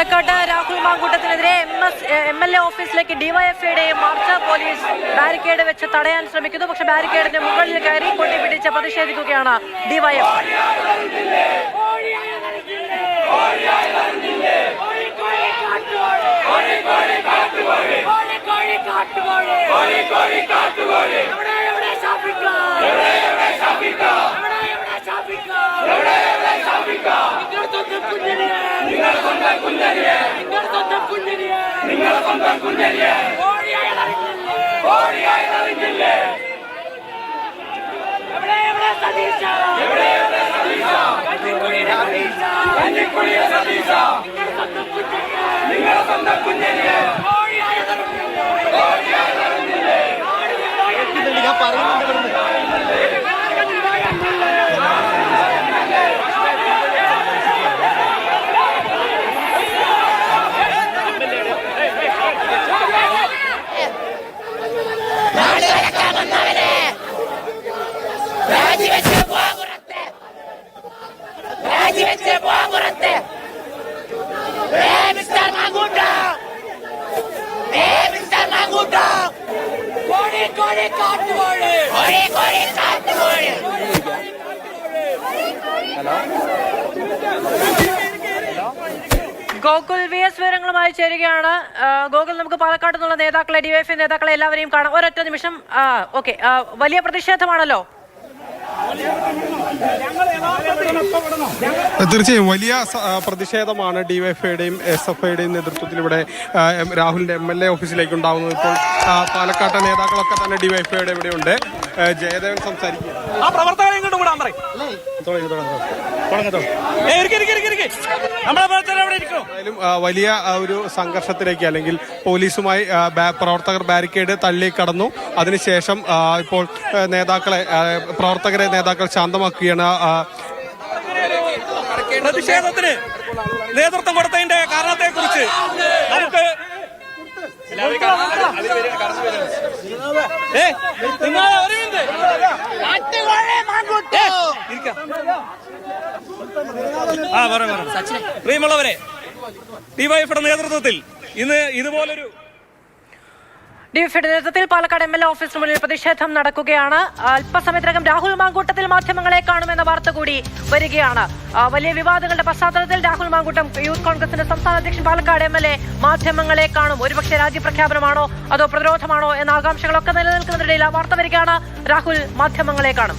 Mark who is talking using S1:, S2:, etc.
S1: Palakkad Rahul മാങ്കൂട്ടത്തിനെതിരെ MLA ഓഫീസിലേക്ക് ഡിവൈഎഫ്ഐയുടെ മാർച്ച police barricade വെച്ച് തടയാൻ ശ്രമിക്കുന്നു. പക്ഷേ ബാരിക്കേഡിന് മുകളിൽ കയറി കൊട്ടിപ്പിടിച്ച് പ്രതിഷേധിക്കുകയാണ് ഡിവൈഎഫ്ഐ. ഗോകുൽ VS വിവരങ്ങളുമായി ചേരുകയാണ്. ഗോകുൽ, നമുക്ക് പാലക്കാട് നിന്നുള്ള നേതാക്കളെ, ഡിവൈഎഫ്ഐ നേതാക്കളെ എല്ലാവരെയും കാണാം. ഒരൊറ്റ നിമിഷം. ഓക്കെ, വലിയ പ്രതിഷേധമാണല്ലോ.
S2: തീർച്ചയായും വലിയ പ്രതിഷേധമാണ് ഡിവൈഎഫ്ഐയുടെയും SFIയുടെയും നേതൃത്വത്തിൽ ഇവിടെ രാഹുലിന്റെ MLA ഓഫീസിലേക്ക് ഉണ്ടാവുന്നത്. ഇപ്പോൾ പാലക്കാട്ടെ നേതാക്കളൊക്കെ തന്നെ ഡിവൈഎഫ്ഐയുടെ ഇവിടെ ഉണ്ട്. ജയദേവൻ സംസാരിക്കും. വലിയ ഒരു സംഘർഷത്തിലേക്ക്, അല്ലെങ്കിൽ പോലീസുമായി പ്രവർത്തകർ ബാരിക്കേഡ് തള്ളി കടന്നു. അതിനുശേഷം ഇപ്പോൾ നേതാക്കൾ ശാന്തമാക്കുകയാണ്.
S3: പ്രതിഷേധത്തിന് നേതൃത്വം കൊടുത്തതിന്റെ കാരണത്തെ കുറിച്ച് നമുക്ക് പ്രിയമുള്ളവരെ, ഡിവൈഎഫ്ഐയുടെ നേതൃത്വത്തിൽ ഇന്ന് ഇതുപോലൊരു
S1: ഡിവൈഎഫ്ഐയുടെ നേതൃത്വത്തിൽ പാലക്കാട് MLA ഓഫീസിന് മുന്നിൽ പ്രതിഷേധം നടക്കുകയാണ്. അല്പസമയത്തിനകം രാഹുൽ മാങ്കൂട്ടത്തിൽ മാധ്യമങ്ങളെ കാണുമെന്ന വാർത്ത കൂടി വരികയാണ്. വലിയ വിവാദങ്ങളുടെ പശ്ചാത്തലത്തിൽ രാഹുൽ മാങ്കൂട്ടം യൂത്ത് കോൺഗ്രസിന്റെ സംസ്ഥാന അധ്യക്ഷൻ പാലക്കാട് MLA മാധ്യമങ്ങളെ കാണും. ഒരുപക്ഷെ രാജ്യപ്രഖ്യാപനമാണോ അതോ പ്രതിരോധമാണോ എന്ന ആകാംക്ഷകളൊക്കെ നിലനിൽക്കുന്നതിനിടയിൽ ആ വാർത്ത വരികയാണ്. രാഹുൽ മാധ്യമങ്ങളെ കാണും.